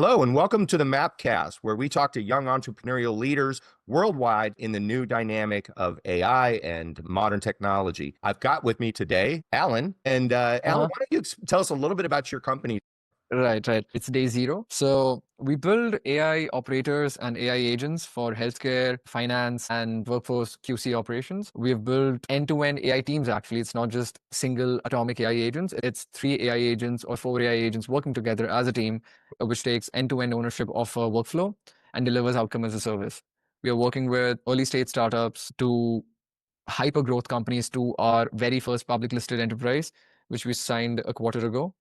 Hello, and welcome to the MAPcast, where we talk to young entrepreneurial leaders worldwide in the new dynamic of AI and modern technology. I've got with me today Alan. And Alan, Uh-huh. why don't you tell us a little bit about your company? Right. It's Dayzero. So we build AI operators and AI agents for healthcare, finance, and workforce QC operations. We've built end-to-end AI teams, actually. It's not just single atomic AI agents. It's three AI agents or four AI agents working together as a team, which takes end-to-end ownership of a workflow and delivers outcome as a service. We are working with early stage startups to hyper growth companies to our very first public listed enterprise, which we signed a quarter ago.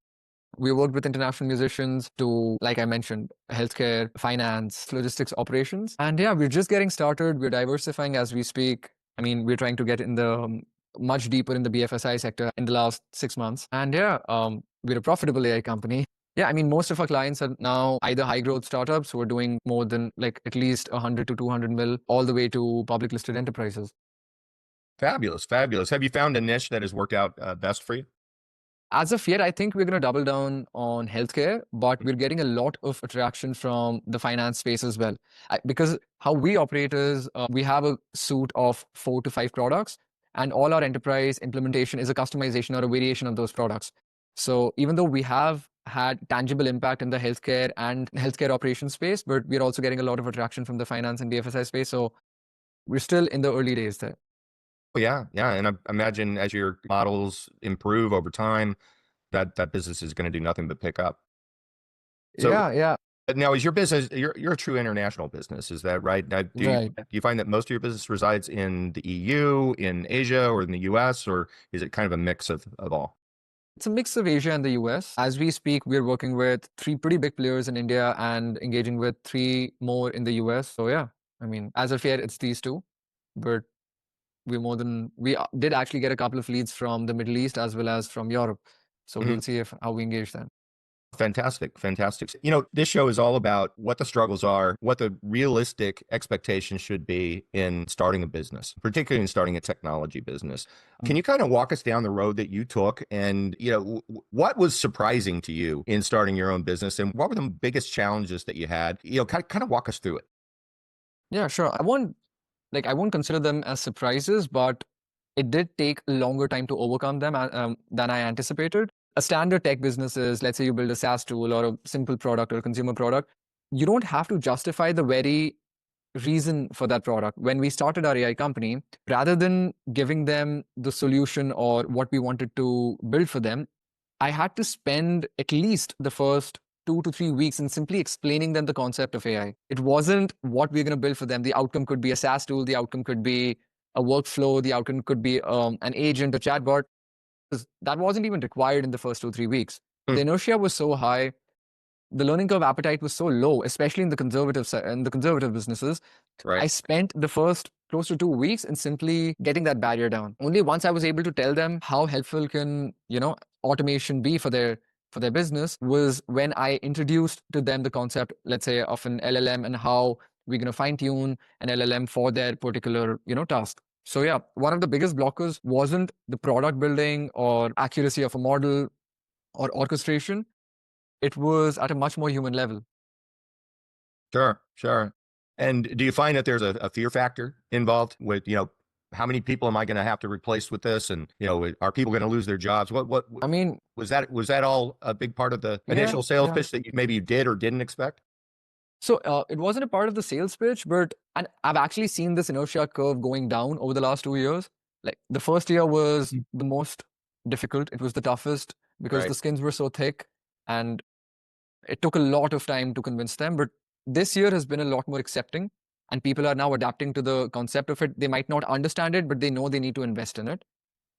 We worked with international musicians to, like I mentioned, healthcare, finance, logistics, operations. And yeah, we're just getting started. We're diversifying as we speak. I mean, we're trying to get in the much deeper in the BFSI sector in the last 6 months. And yeah, we're a profitable AI company. Yeah, I mean, most of our clients are now either high growth startups who are doing more than like at least 100 to 200 mil, all the way to public listed enterprises. Fabulous, fabulous. Have you found a niche that has worked out best for you? As of yet, I think we're going to double down on healthcare, but we're getting a lot of attraction from the finance space as well. Because how we operate is we have a suite of 4 to 5 products, and all our enterprise implementation is a customization or a variation of those products. So even though we have had tangible impact in the healthcare and healthcare operations space, but we're also getting a lot of attraction from the finance and BFSI space. So we're still in the early days there. Oh, yeah, yeah. And I imagine as your models improve over time, that business is going to do nothing but pick up. So Yeah, now, is your business, you're a true international business, is that right? Now, right. do you find that most of your business resides in the EU, in Asia, or in the US, or is it kind of a mix of all? It's a mix of Asia and the US. As we speak, we're working with three pretty big players in India and engaging with three more in the US. So yeah, I mean, as of yet, it's these two, but we did actually get a couple of leads from the Middle East as well as from Europe. So Mhm. we'll see if how we engage them. Fantastic, fantastic. This show is all about what the struggles are, what the realistic expectations should be in starting a business, particularly in starting a technology business. Can Mm. you kind of walk us down the road that you took, and what was surprising to you in starting your own business, and what were the biggest challenges that you had? Kind of walk us through it. Yeah, sure. I won't consider them as surprises, but it did take a longer time to overcome them than I anticipated. A standard tech business is, let's say you build a SaaS tool or a simple product or a consumer product, you don't have to justify the very reason for that product. When we started our AI company, rather than giving them the solution or what we wanted to build for them, I had to spend at least the first 2 to 3 weeks in simply explaining them the concept of AI. It wasn't what we're going to build for them. The outcome could be a SaaS tool, the outcome could be a workflow, the outcome could be an agent, a chatbot. That wasn't even required in the first 2 3 weeks. Hmm. The inertia was so high, the learning curve appetite was so low, especially in the conservative businesses. Right. I spent the first close to 2 weeks in simply getting that barrier down. Only once I was able to tell them how helpful can automation be for their business was when I introduced to them the concept, let's say, of an LLM and how we're going to fine tune an LLM for their particular task. So yeah, one of the biggest blockers wasn't the product building or accuracy of a model or orchestration. It was at a much more human level. Sure, sure. And do you find that there's a fear factor involved with, how many people am I going to have to replace with this? And, are people going to lose their jobs? I mean, was that all a big part of the yeah, initial sales yeah. pitch that maybe you did or didn't expect? So it wasn't a part of the sales pitch, but and I've actually seen this inertia curve going down over the last 2 years. Like the first year was the most difficult. It was the toughest because Right. the skins were so thick, and it took a lot of time to convince them. But this year has been a lot more accepting, and people are now adapting to the concept of it. They might not understand it, but they know they need to invest in it.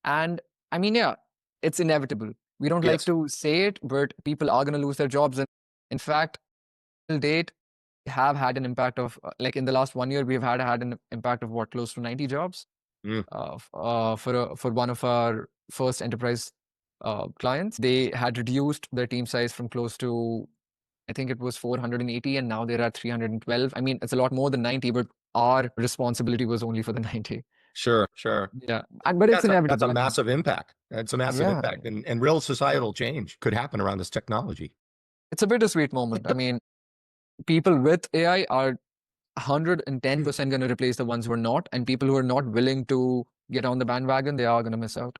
And I mean, yeah, it's inevitable. We don't like Yes. to say it, but people are going to lose their jobs. And in fact, till date, have had an impact of like in the last 1 year, we've had an impact of what, close to 90 jobs Mm, for one of our first enterprise clients. They had reduced their team size from close to, I think it was 480, and now they're at 312. I mean, it's a lot more than 90, but our responsibility was only for the 90. sure, sure. Yeah, but it's That's a inevitable. I mean, massive impact. That's a massive yeah, impact, and real societal change could happen around this technology. it's a bittersweet moment. I mean, People with AI are 110% going to replace the ones who are not, and people who are not willing to get on the bandwagon, they are going to miss out.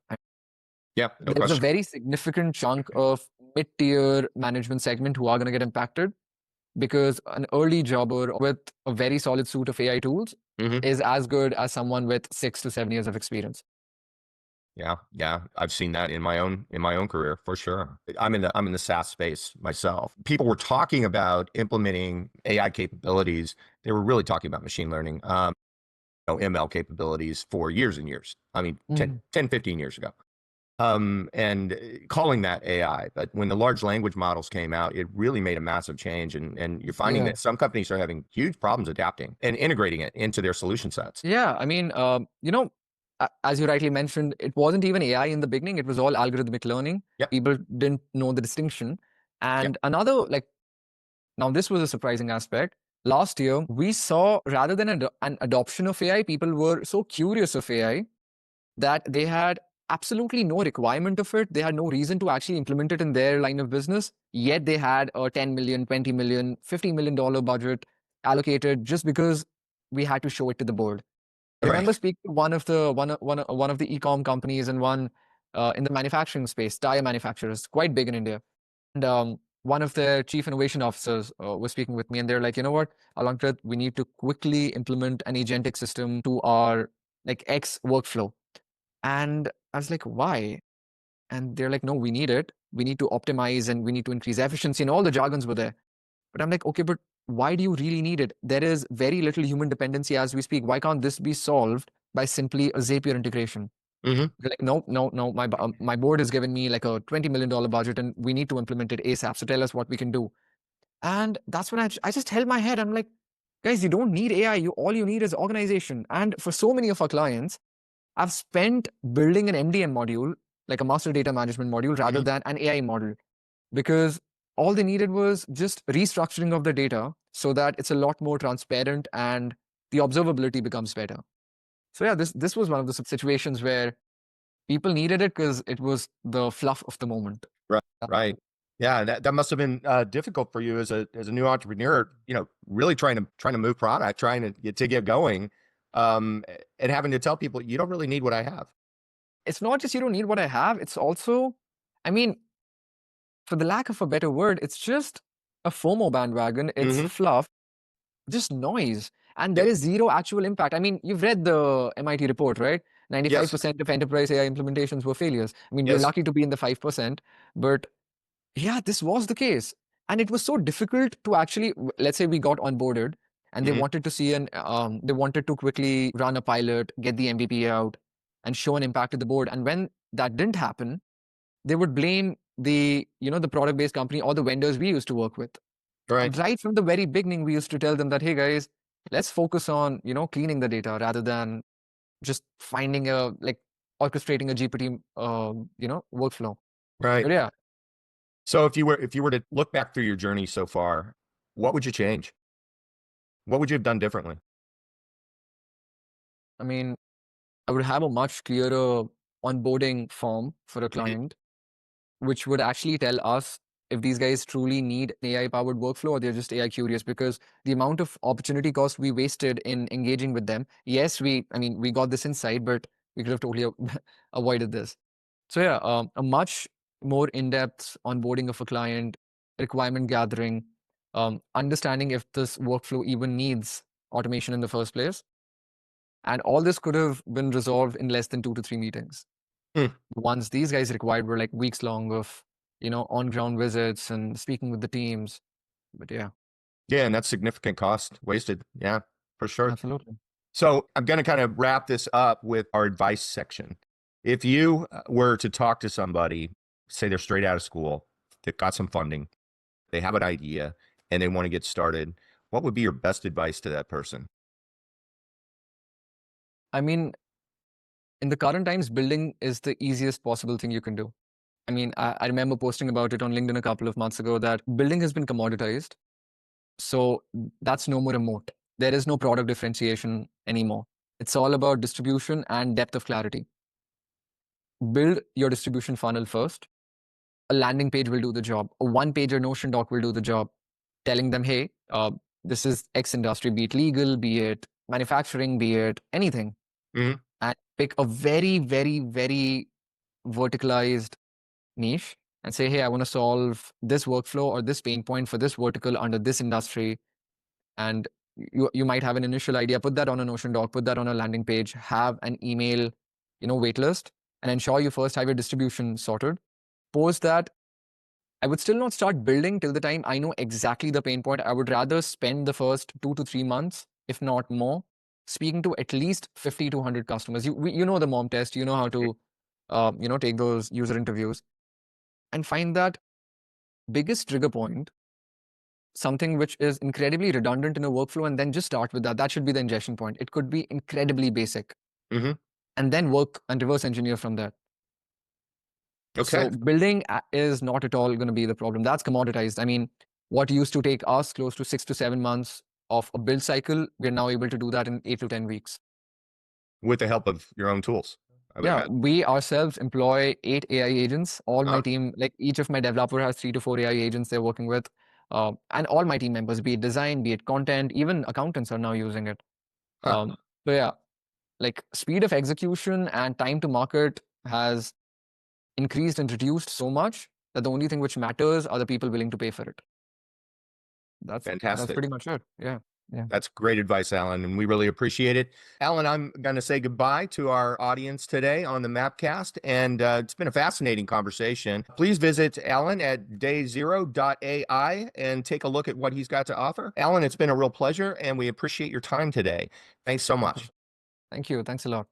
Yeah, no There's a question. very significant chunk of mid-tier management segment who are going to get impacted because an early jobber with a very solid suite of AI tools Hmm. is as good as someone with 6 to 7 years of experience. Yeah, yeah, I've seen that in my own career for sure. I'm in the SaaS space myself. People were talking about implementing AI capabilities. They were really talking about machine learning, ML capabilities for years and years. I mean, Mhm. 15 years ago. And calling that AI. But when the large language models came out, it really made a massive change. And you're finding Yeah. that some companies are having huge problems adapting and integrating it into their solution sets. Yeah. I mean, as you rightly mentioned, it wasn't even AI in the beginning. It was all algorithmic learning. Yep. People didn't know the distinction. Yep. And another, like, now this was a surprising aspect. Last year, we saw rather than an adoption of AI, people were so curious of AI that they had absolutely no requirement of it. They had no reason to actually implement it in their line of business. Yet they had a 10 million, 20 million, $50 million budget allocated just because we had to show it to the board. I Right. remember speaking to one of the e-com companies and one in the manufacturing space, tire manufacturers, quite big in India. And one of their chief innovation officers was speaking with me, and they're like, you know what, Alankrit, we need to quickly implement an agentic system to our like X workflow. And I was like, why? And they're like, no, we need it. We need to optimize and we need to increase efficiency, and all the jargons were there. But I'm like, okay, but why do you really need it? There is very little human dependency as we speak. Why can't this be solved by simply a Zapier integration? Hmm. They're like, no, no, no. My board has given me like a $20 million budget, and we need to implement it ASAP. So tell us what we can do. And that's when I just held my head. I'm like, guys, you don't need AI. All you need is organization. And for so many of our clients, I've spent building an MDM module, like a master data management module, rather Hmm. than an AI model, because all they needed was just restructuring of the data so that it's a lot more transparent and the observability becomes better. So yeah, this was one of the situations where people needed it because it was the fluff of the moment. Right. Yeah. Right. Yeah, that must have been difficult for you as a new entrepreneur. Really trying to move product, trying to get going, and having to tell people you don't really need what I have. It's not just you don't need what I have, it's also, I mean, for the lack of a better word, it's just a FOMO bandwagon, it's Hmm. fluff, just noise. And there Yep. is zero actual impact. I mean, you've read the MIT report, right? Yes. 95% of enterprise AI implementations were failures. I mean, we're Yes. lucky to be in the 5%, but yeah, this was the case. And it was so difficult to actually, let's say we got onboarded and they Hmm. wanted to see they wanted to quickly run a pilot, get the MVP out, and show an impact to the board. And when that didn't happen, they would blame the product-based company or the vendors we used to work with. Right. And right from the very beginning, we used to tell them that, hey guys, let's focus on, cleaning the data rather than just finding orchestrating a GPT, workflow. Right. But yeah, So if you were to look back through your journey so far, what would you change? What would you have done differently? I mean, I would have a much clearer onboarding form for a Hmm. client, which would actually tell us if these guys truly need an AI powered workflow or they're just AI curious, because the amount of opportunity cost we wasted in engaging with them. Yes, we got this insight, but we could have totally avoided this. So yeah, a much more in-depth onboarding of a client, requirement gathering, understanding if this workflow even needs automation in the first place. And all this could have been resolved in less than 2 to 3 meetings. Hmm. The ones these guys required were like weeks long of, on-ground visits and speaking with the teams. But yeah, Yeah, and that's significant cost wasted. Yeah, for sure. absolutely. So I'm going to kind of wrap this up with our advice section. If you were to talk to somebody, say they're straight out of school, they've got some funding, they have an idea, and they want to get started, what would be your best advice to that person? I mean, in the current times, building is the easiest possible thing you can do. I mean, I remember posting about it on LinkedIn a couple of months ago that building has been commoditized. So that's no more a moat. There is no product differentiation anymore. It's all about distribution and depth of clarity. Build your distribution funnel first. A landing page will do the job. A one pager Notion doc will do the job. telling them, hey, this is X industry, be it legal, be it manufacturing, be it anything, Hmm. and pick a very, very, very verticalized niche and say, hey, I want to solve this workflow or this pain point for this vertical under this industry. And you might have an initial idea, put that on a Notion doc, put that on a landing page, have an email, wait list, and ensure you first have your distribution sorted. Post that, I would still not start building till the time I know exactly the pain point. I would rather spend the first 2 to 3 months, if not more, speaking to at least 50 to 100 customers. You know the mom test, you know how to take those user interviews and find that biggest trigger point, something which is incredibly redundant in a workflow, and then just start with that. That should be the ingestion point. It could be incredibly basic, Hmm. and then work and reverse engineer from there. Okay. So building is not at all going to be the problem. That's commoditized. I mean, what used to take us close to 6 to 7 months of a build cycle, we're now able to do that in 8 to 10 weeks. With the help of your own tools, I would Yeah, imagine. we ourselves employ 8 AI agents. All my Uh, team, like each of my developer has 3 to 4 AI agents they're working with. And all my team members, be it design, be it content, even accountants are now using it. huh. Um, so yeah, like speed of execution and time to market has increased and reduced so much that the only thing which matters are the people willing to pay for it. That's Fantastic. pretty much it. Yeah. Yeah. That's great advice, Alan, and we really appreciate it. Alan, I'm going to say goodbye to our audience today on the MAPcast, and it's been a fascinating conversation. Please visit Alan at Dayzero.ai and take a look at what he's got to offer. Alan, it's been a real pleasure, and we appreciate your time today. Thanks so Welcome. much. Thank you. Thanks a lot.